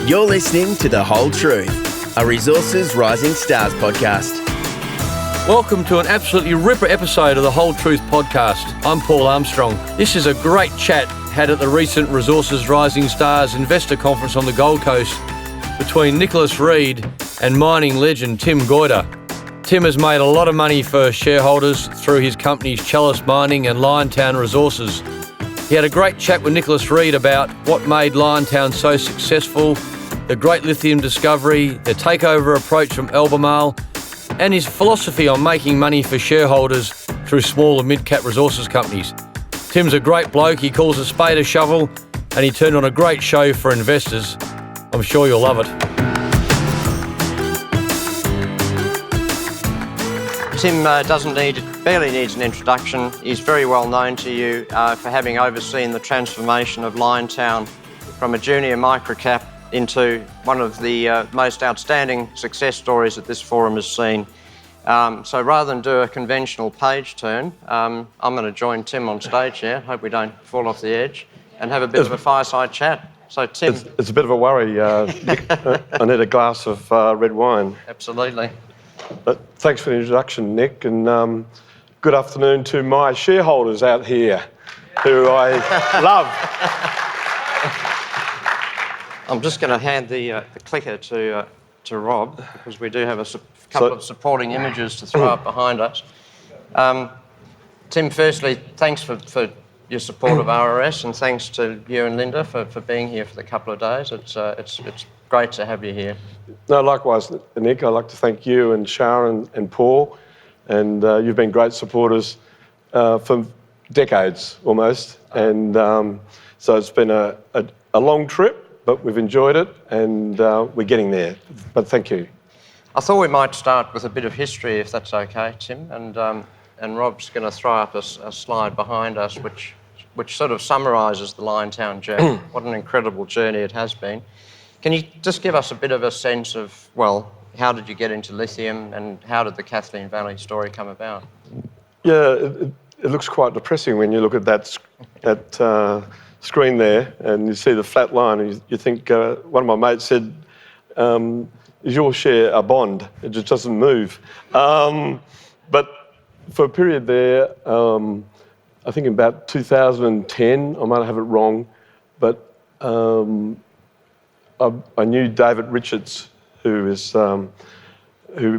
You're listening to The Whole Truth, a Resources Rising Stars podcast. Welcome to an absolutely ripper episode of the Whole Truth podcast. I'm Paul Armstrong. This is a great chat had at the recent Resources Rising Stars Investor Conference on the Gold Coast between Nicholas Reed and mining legend Tim Goyder. Tim has made a lot of money for shareholders through his companies Chalice Mining and Liontown Resources. He had a great chat with Nicholas Reed about what made Liontown so successful, the great lithium discovery, the takeover approach from Albermarle, and his philosophy on making money for shareholders through small and mid-cap resources companies. Tim's a great bloke. He calls a spade a shovel, and he turned on a great show for investors. I'm sure you'll love it. Tim barely needs an introduction. He's very well known to you for having overseen the transformation of Liontown from a junior microcap into one of the most outstanding success stories that this forum has seen. So rather than do a conventional page turn, I'm going to join Tim on stage here. Hope we don't fall off the edge and have a bit of a fireside chat. So Tim. It's a bit of a worry, Nick. I need a glass of red wine. Absolutely. But thanks for the introduction, Nick, and good afternoon to my shareholders out here, who I love. I'm just going to hand the clicker to Rob, because we do have a couple of supporting images to throw up behind us. Tim, firstly, thanks for your support of RRS, and thanks to you and Linda for being here for the couple of days. It's great to have you here. No, likewise, Nick. I'd like to thank you and Sharon and Paul, and you've been great supporters for decades almost, and so it's been a long trip, but we've enjoyed it, and we're getting there. But thank you. I thought we might start with a bit of history, if that's okay, Tim, and Rob's going to throw up a slide behind us, which sort of summarises the Liontown journey. What an incredible journey it has been. Can you just give us a bit of a sense of, well, how did you get into lithium, and how did the Kathleen Valley story come about? Yeah, it looks quite depressing when you look at that screen there and you see the flat line, and you think, one of my mates said, is your share a bond? It just doesn't move. But for a period there, I think in about 2010, I might have it wrong, but I knew David Richards, who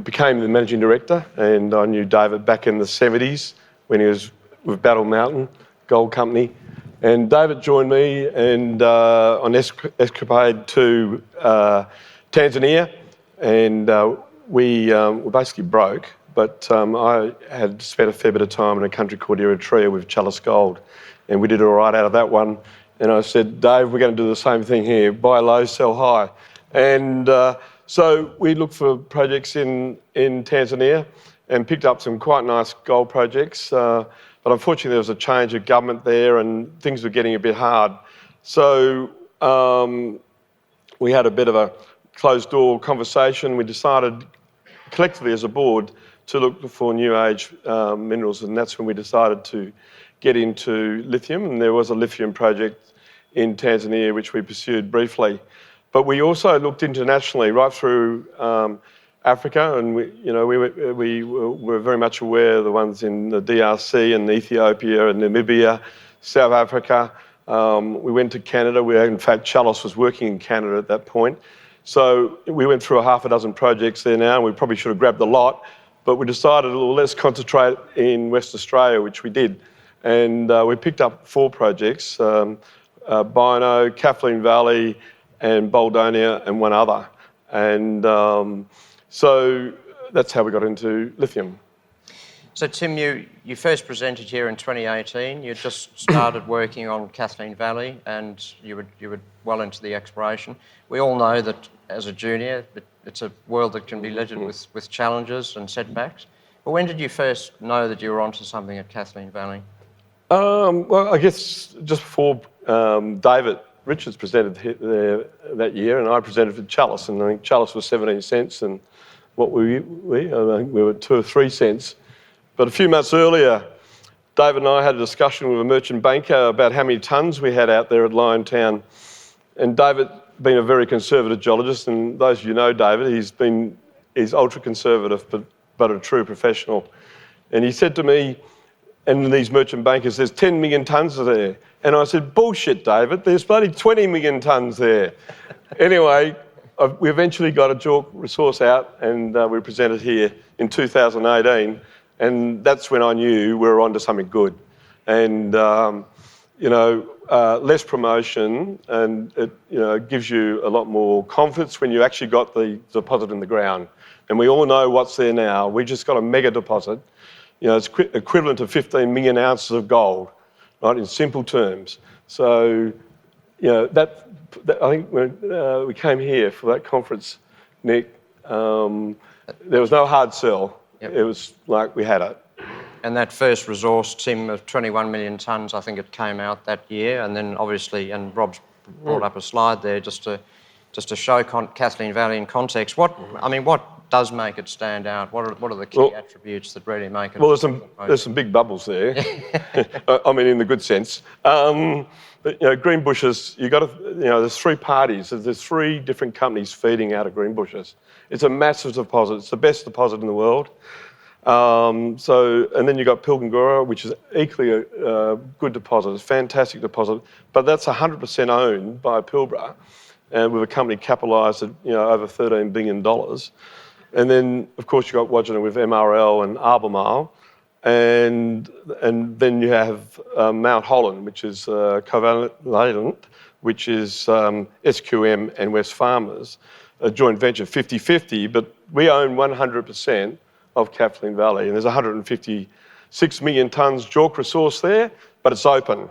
became the managing director, and I knew David back in the 70s when he was with Battle Mountain Gold Company. And David joined me and on escapade to Tanzania, and we were basically broke, but I had spent a fair bit of time in a country called Eritrea with Chalice Gold, and we did all right out of that one. And I said, Dave, we're going to do the same thing here, buy low, sell high. And so we looked for projects in Tanzania and picked up some quite nice gold projects. But unfortunately, there was a change of government there and things were getting a bit hard. So we had a bit of a closed door conversation. We decided collectively as a board to look for new age minerals, and that's when we decided to get into lithium. And there was a lithium project in Tanzania which we pursued briefly. But we also looked internationally right through Africa, and we were very much aware of the ones in the DRC and Ethiopia and Namibia, South Africa. We went to Canada. In fact, Chalice was working in Canada at that point. So we went through a half a dozen projects there now, and we probably should have grabbed a lot, but we decided, well, let's concentrate in West Australia, which we did. And we picked up 4 projects, Bino, Kathleen Valley, and Boldonia, and one other. And so that's how we got into lithium. So Tim, you first presented here in 2018. You just started working on Kathleen Valley, and you were well into the exploration. We all know that as a junior, it's a world that can be littered with challenges and setbacks. But when did you first know that you were onto something at Kathleen Valley? Well, I guess just before David Richards presented there that year, and I presented for Chalice, and I think Chalice was 17 cents, and what we I think we were 2 or 3 cents. But a few months earlier, David and I had a discussion with a merchant banker about how many tonnes we had out there at Liontown, and David been a very conservative geologist, and those of you know David, he's ultra conservative, but a true professional. And he said to me, and these merchant bankers, there's 10 million tonnes there. And I said, bullshit, David, there's bloody 20 million tonnes there. Anyway, we eventually got a JORC resource out, and we presented here in 2018, and that's when I knew we were onto something good. And, less promotion, and it gives you a lot more confidence when you actually got the deposit in the ground. And we all know what's there now. We just got a mega deposit. It's equivalent to 15 million ounces of gold, right, in simple terms. So, I think when we came here for that conference, Nick, there was no hard sell. Yep. It was like we had it. And that first resource, Tim, of 21 million tonnes, I think it came out that year. And then obviously, and Rob's brought up a slide there just to show Kathleen Valley in context. What does make it stand out? What are the key attributes that really make it? Well, there's some big bubbles there. I mean, in the good sense. But Greenbushes, there's three parties. There's three different companies feeding out of Greenbushes. It's a massive deposit. It's the best deposit in the world. And then you've got Pilgangoora, which is equally a good deposit. It's a fantastic deposit, but that's 100% owned by Pilbara, and with a company capitalised at over $13 billion. And then, of course, you've got Wodgina with MRL and Albermarle. And then you have Mount Holland, which is Covalent, which is SQM and Wesfarmers, a joint venture 50-50, but we own 100% of Kathleen Valley, and there's 156 million tonnes JORC resource there, but it's open.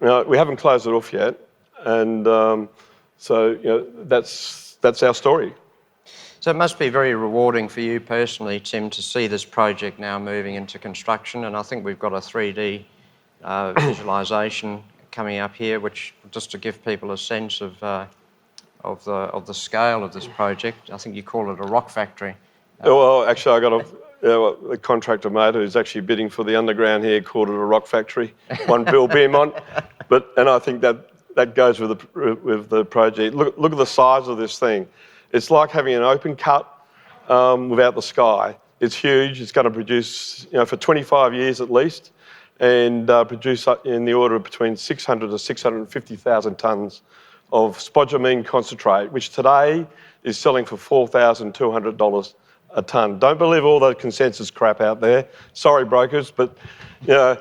We haven't closed it off yet, and that's our story. So it must be very rewarding for you personally, Tim, to see this project now moving into construction. And I think we've got a 3D visualisation coming up here, which just to give people a sense of the scale of this project. I think you call it a rock factory. Well, actually, I got a contractor mate who's actually bidding for the underground here, called it a rock factory. One Bill Beermont, and I think that goes with the project. Look at the size of this thing. It's like having an open cut without the sky. It's huge. It's going to produce, for 25 years at least, and produce in the order of between 600 to 650,000 tonnes of spodumene concentrate, which today is selling for $4,200 a tonne. Don't believe all the consensus crap out there. Sorry, brokers, but you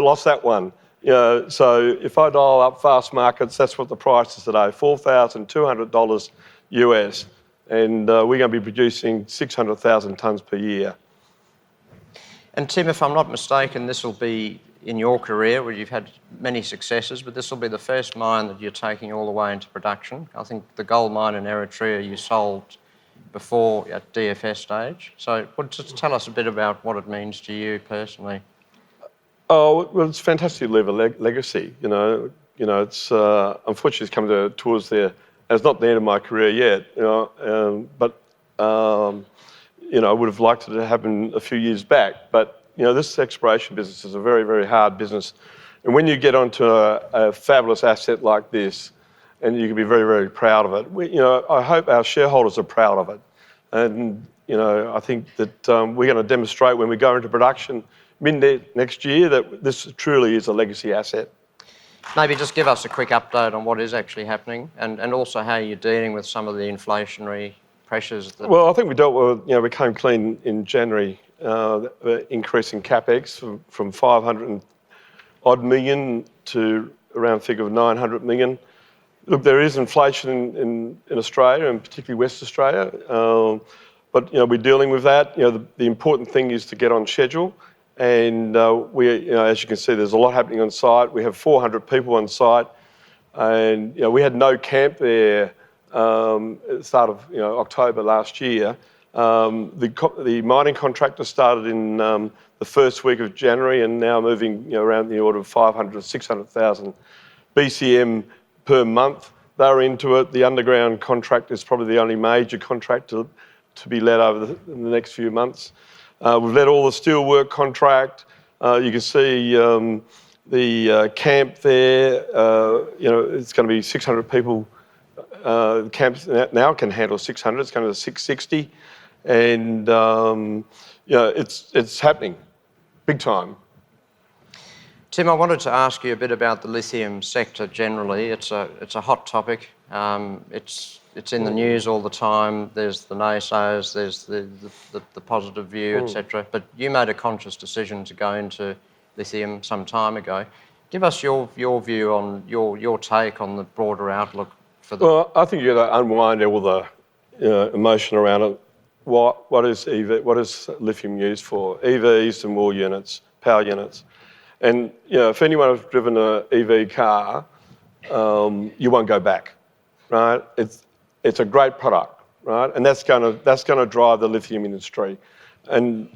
lost that one. So if I dial up fast markets, that's what the price is today, $4,200 US, and we're going to be producing 600,000 tonnes per year. And Tim, if I'm not mistaken, this will be in your career where you've had many successes, but this will be the first mine that you're taking all the way into production. I think the gold mine in Eritrea you sold before at DFS stage. So just tell us a bit about what it means to you personally. Oh, well, it's fantastic to leave a legacy. It's unfortunately it's come towards there. It's not the end of my career yet, but I would have liked it to happen a few years back. But this exploration business is a very, very hard business, and when you get onto a fabulous asset like this, and you can be very, very proud of it. I hope our shareholders are proud of it, and I think that we're going to demonstrate when we go into production mid next year that this truly is a legacy asset. Maybe just give us a quick update on what is actually happening and also how you're dealing with some of the inflationary pressures. Well, I think we dealt with, we came clean in January, increasing CapEx from 500 odd million to around a figure of 900 million. Look, there is inflation in Australia, and particularly West Australia, but we're dealing with that. The important thing is to get on schedule. And as you can see, there's a lot happening on site. We have 400 people on site, and we had no camp there at the start of October last year. The mining contractor started in the first week of January, and now moving around the order of 500 to 600,000 BCM per month. They're into it. The underground contract is probably the only major contract to be let over the next few months. We've let all the steelwork contract. You can see the camp there. It's going to be 600 people The camp now can handle 600. It's going to 660, and it's happening, big time. Tim, I wanted to ask you a bit about the lithium sector generally. It's a hot topic. It's in the news all the time. There's the naysayers, there's the positive view, etc. But you made a conscious decision to go into lithium some time ago. Give us your view on your take on the broader outlook for the. Well, I think you got to unwind all the emotion around it. What is EV? What is lithium used for? EVs and more units, power units. And if anyone has driven an EV car, you won't go back, right? It's a great product, right? And that's going to drive the lithium industry. And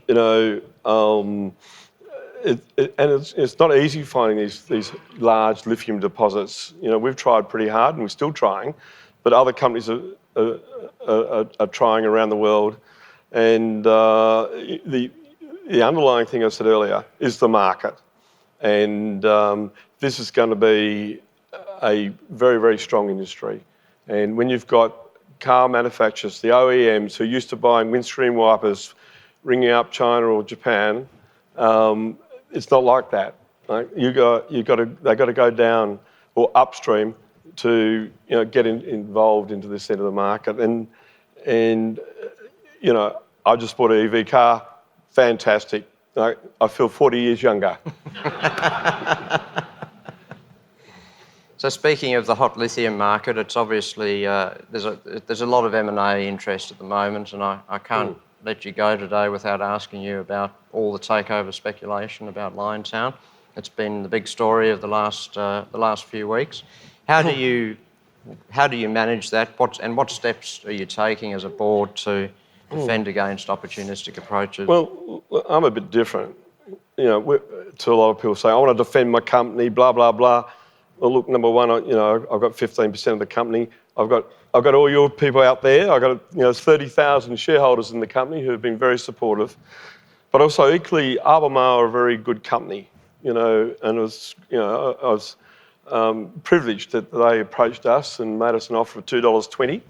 it's not easy finding these large lithium deposits. We've tried pretty hard, and we're still trying, but other companies are trying around the world. And the underlying thing I said earlier is the market. And this is going to be a very, very strong industry. And when you've got car manufacturers, the OEMs who used to buying windscreen wipers, ringing up China or Japan, it's not like that. Right? They got to go down or upstream to get involved into this end of the market. And I just bought an EV car, fantastic. I feel 40 years younger. So speaking of the hot lithium market, it's obviously there's a lot of M&A interest at the moment, and I can't let you go today without asking you about all the takeover speculation about Liontown. It's been the big story of the last few weeks. How do you manage that? What steps are you taking as a board to defend against opportunistic approaches? Well, I'm a bit different. To a lot of people say, I want to defend my company, blah, blah, blah. Well, look, number one, I've got 15% of the company. I've got all your people out there. I've got 30,000 shareholders in the company who have been very supportive. But also equally, Albermarle are a very good company, and I was privileged that they approached us and made us an offer of $2.20,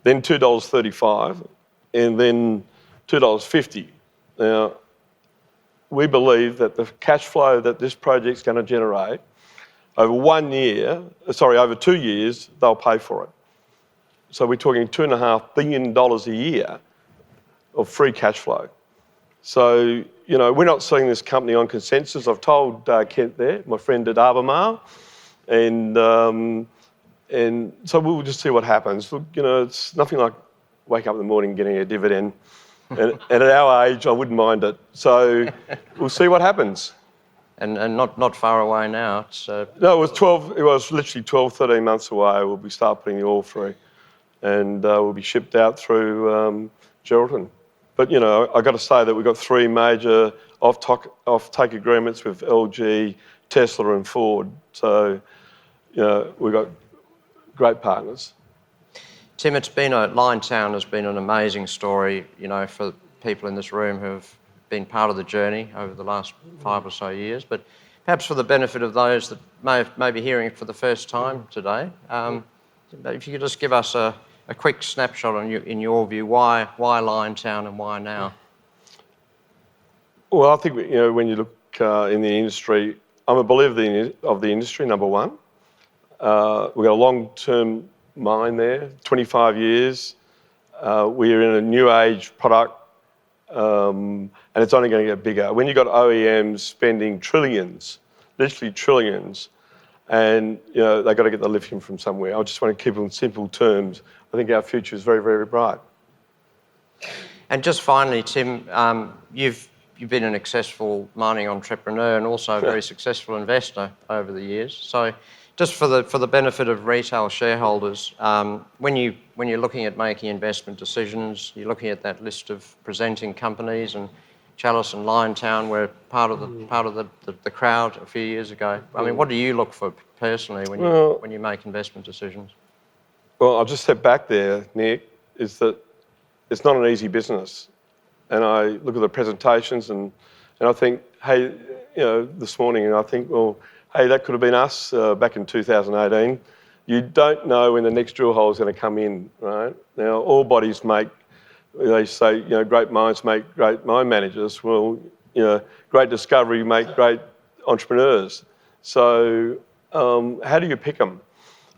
then $2.35, and then $2.50. Now, we believe that the cash flow that this project's going to generate over 2 years, they'll pay for it. So we're talking $2.5 billion a year of free cash flow. So, we're not selling this company on consensus. I've told Kent there, my friend at Albermarle, and so we'll just see what happens. Look, it's nothing like wake up in the morning getting a dividend. And at our age, I wouldn't mind it. So we'll see what happens. And not far away now. No, it was literally 12, 13 months away. We'll start putting the oil through, and we'll be shipped out through Geraldton. But I got to say that we've got 3 major off-take agreements with LG, Tesla, and Ford. So we've got great partners. Tim, Liontown has been an amazing story, for people in this room who have been part of the journey over the last 5 or so years. But perhaps for the benefit of those that may be hearing it for the first time today, if you could just give us a quick snapshot in your view, why Liontown and why now? Well, I think when you look in the industry, I'm a believer of the industry. Number one, we've got a long-term mine there, 25 years. We're in a new age product. And it's only going to get bigger. When you've got OEMs spending trillions, literally trillions, and they've got to get the lithium from somewhere. I just want to keep it in simple terms. I think our future is very, very bright. And just finally, Tim, you've been an successful mining entrepreneur and also a very successful investor over the years. So just for the benefit of retail shareholders, when you're looking at making investment decisions, you're looking at that list of presenting companies, and Chalice and Liontown were part of the crowd a few years ago. I mean, what do you look for personally when you make investment decisions? Well, I'll just step back there, Nick, is that it's not an easy business. And I look at the presentations and I think, hey, this morning, and I think, well, hey, that could have been us back in 2018. you don't know when the next drill hole is going to come in, right? Now, all bodies they say, great minds make great mine managers. Well, great discovery make great entrepreneurs. So how do you pick them?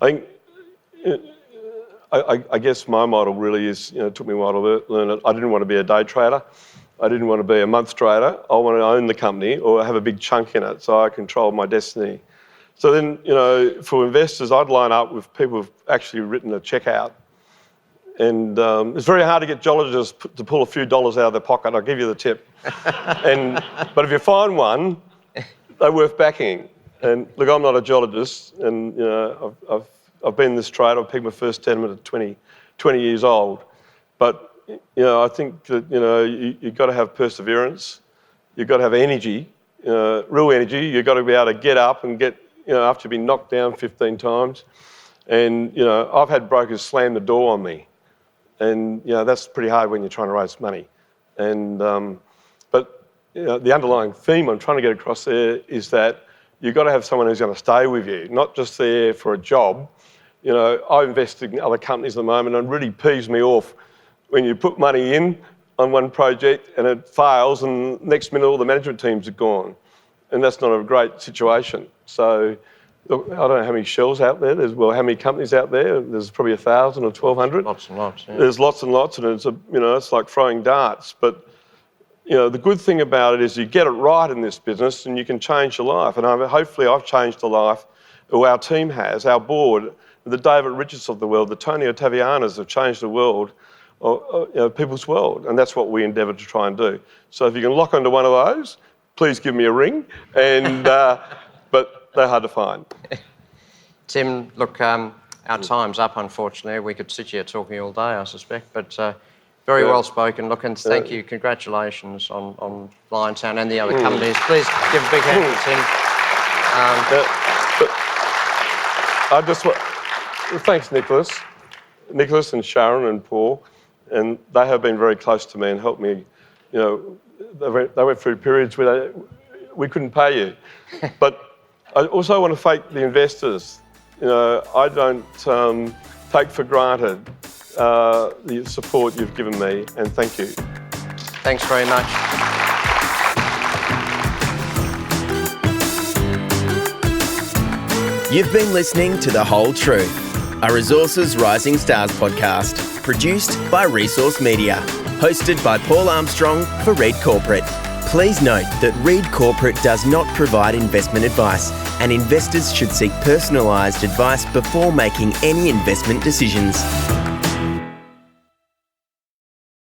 I think, I guess my model really is, it took me a while to learn it. I didn't want to be a day trader. I didn't want to be a month trader. I wanted to own the company or have a big chunk in it so I controlled my destiny. So then, for investors, I'd line up with people who've actually written a check out. And it's very hard to get geologists to pull a few dollars out of their pocket. I'll give you the tip. But if you find one, they're worth backing. And look, I'm not a geologist, and I've been in this trade. I've picked my first tenement at 20 years old. But I think that you've got to have perseverance. You've got to have energy, real energy. You've got to be able to get up and get after you've been knocked down 15 times. And I've had brokers slam the door on me, and that's pretty hard when you're trying to raise money. And but the underlying theme I'm trying to get across there is that you've got to have someone who's going to stay with you, not just there for a job. I invest in other companies at the moment, and it really peeves me off when you put money in on one project and it fails, and next minute all the management teams are gone, and that's not a great situation. So look, I don't know how many shells out there. How many companies out there? There's probably 1,000 or 1,200. Lots and lots. Yeah. There's lots and lots, and it's like throwing darts. But the good thing about it is you get it right in this business, and you can change your life. And hopefully, I've changed the life, or our team has, our board, the David Richards of the world, the Tony Ottavianas have changed the world, people's world, and that's what we endeavour to try and do. So if you can lock onto one of those, please give me a ring. And but they're hard to find. Tim, look, our time's up, unfortunately. We could sit here talking all day, I suspect, but very well spoken. Look, and thank you. Congratulations on Liontown and the other companies. Please give a big hand to Tim. Thanks, Nicholas and Sharon and Paul, and they have been very close to me and helped me. They went through periods where we couldn't pay you, but I also want to thank the investors. I don't take for granted the support you've given me, and thank you. Thanks very much. You've been listening to The Whole Truth, a Resources Rising Stars podcast, produced by Resource Media, hosted by Paul Armstrong for Reed Corporate. Please note that Reed Corporate does not provide investment advice, and investors should seek personalised advice before making any investment decisions.